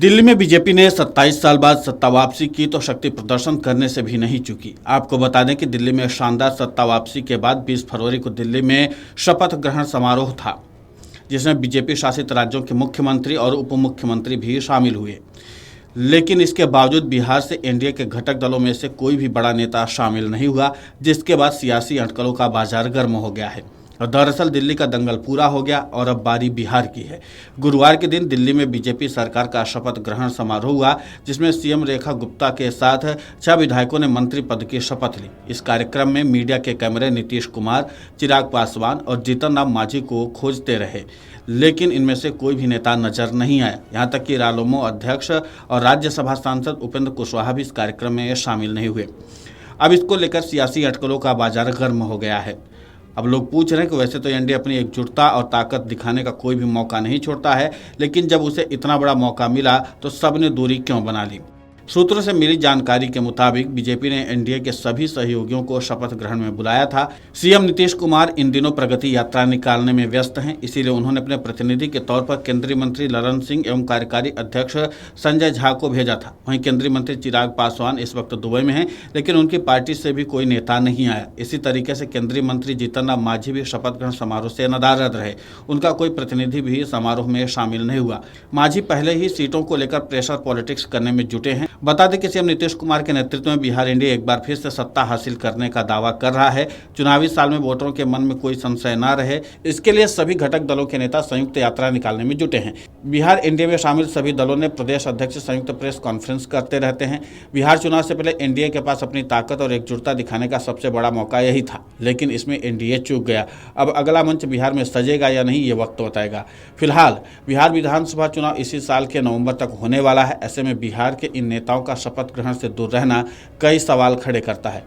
दिल्ली में बीजेपी ने 27 साल बाद सत्ता वापसी की तो शक्ति प्रदर्शन करने से भी नहीं चूकी। आपको बता दें कि दिल्ली में शानदार सत्ता वापसी के बाद 20 फरवरी को दिल्ली में शपथ ग्रहण समारोह था, जिसमें बीजेपी शासित राज्यों के मुख्यमंत्री और उप मुख्यमंत्री भी शामिल हुए। लेकिन इसके बावजूद बिहार से एनडीए के घटक दलों में से कोई भी बड़ा नेता शामिल नहीं हुआ, जिसके बाद सियासी अटकलों का बाजार गर्म हो गया है। और दरअसल दिल्ली का दंगल पूरा हो गया और अब बारी बिहार की है। गुरुवार के दिन दिल्ली में बीजेपी सरकार का शपथ ग्रहण समारोह हुआ, जिसमें सीएम रेखा गुप्ता के साथ 6 विधायकों ने मंत्री पद की शपथ ली। इस कार्यक्रम में मीडिया के कैमरे नीतीश कुमार, चिराग पासवान और जीतन राम मांझी को खोजते रहे, लेकिन इनमें से कोई भी नेता नजर नहीं आया। यहाँ तक कि रालोमो अध्यक्ष और राज्यसभा सांसद उपेंद्र कुशवाहा भी इस कार्यक्रम में शामिल नहीं हुए। अब इसको लेकर सियासी अटकलों का बाजार गर्म हो गया है। अब लोग पूछ रहे हैं कि वैसे तो एनडीए अपनी एकजुटता और ताकत दिखाने का कोई भी मौका नहीं छोड़ता है, लेकिन जब उसे इतना बड़ा मौका मिला तो सबने दूरी क्यों बना ली। सूत्रों से मिली जानकारी के मुताबिक बीजेपी ने एनडीए के सभी सहयोगियों को शपथ ग्रहण में बुलाया था। सीएम नीतीश कुमार इन दिनों प्रगति यात्रा निकालने में व्यस्त हैं, इसीलिए उन्होंने अपने प्रतिनिधि के तौर पर केंद्रीय मंत्री ललन सिंह एवं कार्यकारी अध्यक्ष संजय झा को भेजा था। वहीं केंद्रीय मंत्री चिराग पासवान इस वक्त दुबई में हैं, लेकिन उनकी पार्टी से भी कोई नेता नहीं आया। इसी तरीके से केंद्रीय मंत्री जीतन राम मांझी भी शपथ ग्रहण समारोह से नदारद रहे। उनका कोई प्रतिनिधि भी समारोह में शामिल नहीं हुआ। मांझी पहले ही सीटों को लेकर प्रेशर पॉलिटिक्स करने में जुटे हैं। बता दें कि सीएम नीतीश कुमार के नेतृत्व में बिहार एनडीए एक बार फिर से सत्ता हासिल करने का दावा कर रहा है। चुनावी साल में वोटरों के मन में कोई संशय न रहे, इसके लिए सभी घटक दलों के नेता संयुक्त यात्रा निकालने में जुटे हैं। बिहार एनडीए में शामिल सभी दलों ने प्रदेश अध्यक्ष संयुक्त प्रेस कॉन्फ्रेंस करते रहते हैं। बिहार चुनाव से पहले एनडीए के पास अपनी ताकत और एकजुटता दिखाने का सबसे बड़ा मौका यही था, लेकिन इसमें एनडीए चूक गया। अब अगला मंच बिहार में सजेगा या नहीं, ये वक्त बताएगा। फिलहाल बिहार विधानसभा चुनाव इसी साल के नवंबर तक होने वाला है। ऐसे में बिहार के इन नेताओं का शपथ ग्रहण से दूर रहना कई सवाल खड़े करता है।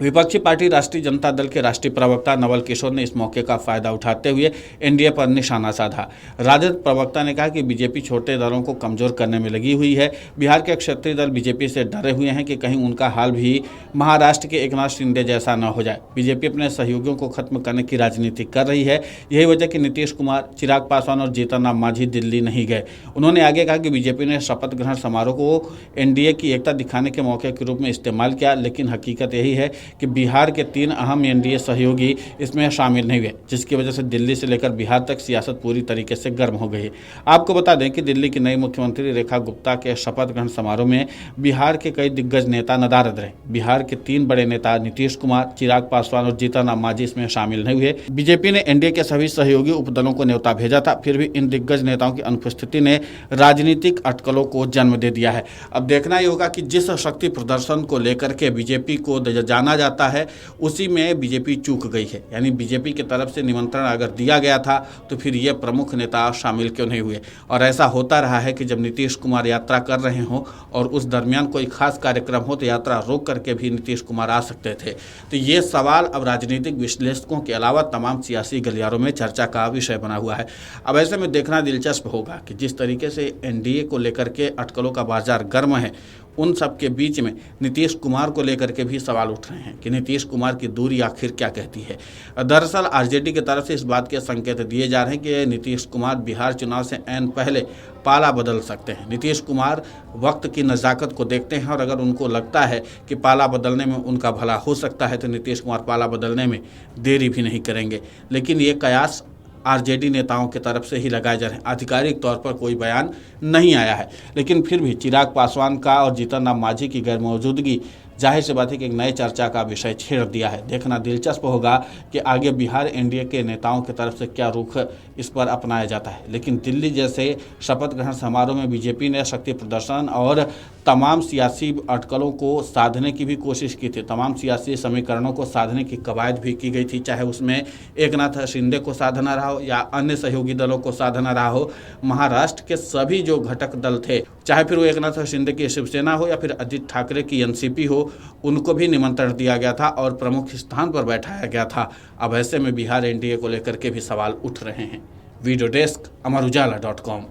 विपक्षी पार्टी राष्ट्रीय जनता दल के राष्ट्रीय प्रवक्ता नवल किशोर ने इस मौके का फायदा उठाते हुए एनडीए पर निशाना साधा। राजद प्रवक्ता ने कहा कि बीजेपी छोटे दलों को कमजोर करने में लगी हुई है। बिहार के क्षेत्रीय दल बीजेपी से डरे हुए हैं कि कहीं उनका हाल भी महाराष्ट्र के एकनाथ शिंदे जैसा न हो जाए। बीजेपी अपने सहयोगियों को खत्म करने की राजनीति कर रही है। यही वजह कि नीतीश कुमार, चिराग पासवान और जीतन राम मांझी दिल्ली नहीं गए। उन्होंने आगे कहा कि बीजेपी ने शपथ ग्रहण समारोह को एनडीए की एकता दिखाने के मौके के रूप में इस्तेमाल किया, लेकिन हकीकत यही है कि बिहार के 3 अहम एनडीए सहयोगी इसमें शामिल नहीं हुए, जिसकी वजह से दिल्ली से लेकर बिहार तक सियासत पूरी तरीके से गर्म हो गई है। आपको बता दें कि दिल्ली की नई मुख्यमंत्री रेखा गुप्ता के शपथ ग्रहण समारोह में बिहार के कई दिग्गज नेता नदारद रहे। बिहार के 3 बड़े नेता नीतीश कुमार, चिराग पासवान और जीतन राम मांझी इसमें शामिल नहीं हुए। बीजेपी ने एनडीए के सभी सहयोगी उपदलों को न्योता भेजा था, फिर भी इन दिग्गज नेताओं की अनुपस्थिति ने राजनीतिक अटकलों को जन्म दे दिया है। अब देखना ही होगा कि जिस शक्ति प्रदर्शन को लेकर के बीजेपी को जाना जाता है, उसी में बीजेपी चूक गई है। यानी बीजेपी की तरफ से निमंत्रण अगर दिया गया था तो फिर ये प्रमुख नेता शामिल क्यों नहीं हुए। और ऐसा होता रहा है कि जब नीतीश कुमार यात्रा कर रहे हों और उस दरमियान कोई खास कार्यक्रम हो तो यात्रा रोक करके भी नीतीश कुमार आ सकते थे। तो ये सवाल अब राजनीतिक विश्लेषकों के अलावा तमाम सियासी गलियारों में चर्चा का विषय बना हुआ है। अब ऐसे में देखना दिलचस्प होगा कि जिस तरीके से एनडीए को लेकर के अटकलों का बाजार गर्म है, उन सब के बीच में नीतीश कुमार को लेकर के भी सवाल उठ रहे हैं कि नीतीश कुमार की दूरी आखिर क्या कहती है। दरअसल आरजेडी की तरफ से इस बात के संकेत दिए जा रहे हैं कि नीतीश कुमार बिहार चुनाव से ऐन पहले पाला बदल सकते हैं। नीतीश कुमार वक्त की नज़ाकत को देखते हैं और अगर उनको लगता है कि पाला बदलने में उनका भला हो सकता है तो नीतीश कुमार पाला बदलने में देरी भी नहीं करेंगे। लेकिन ये कयास आरजेडी नेताओं की तरफ से ही लगाए जा रहे हैं। आधिकारिक तौर पर कोई बयान नहीं आया है, लेकिन फिर भी चिराग पासवान का और जीतन राम मांझी की गैर मौजूदगी जाहिर सी बात है कि एक नए चर्चा का विषय छेड़ दिया है। देखना दिलचस्प होगा कि आगे बिहार एनडीए के नेताओं की तरफ से क्या रुख इस पर अपनाया जाता है। लेकिन दिल्ली जैसे शपथ ग्रहण समारोह में बीजेपी ने शक्ति प्रदर्शन और तमाम सियासी अटकलों को साधने की भी कोशिश की थी। तमाम सियासी समीकरणों को साधने की कवायद भी की गई थी, चाहे उसमें एकनाथ शिंदे को साधना रहा हो या अन्य सहयोगी दलों को साधना रहा हो। महाराष्ट्र के सभी जो घटक दल थे, चाहे फिर वो एकनाथ शिंदे की शिवसेना हो या फिर अजित ठाकरे की एनसीपी हो, उनको भी निमंत्रण दिया गया था और प्रमुख स्थान पर बैठाया गया था। अब ऐसे में बिहार एनडीए को लेकर के भी सवाल उठ रहे हैं। Video desk अमरुजाला.com।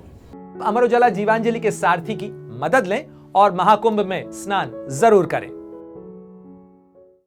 अमर उजाला जीवांजलि के सारथी की मदद लें और महाकुंभ में स्नान जरूर करें।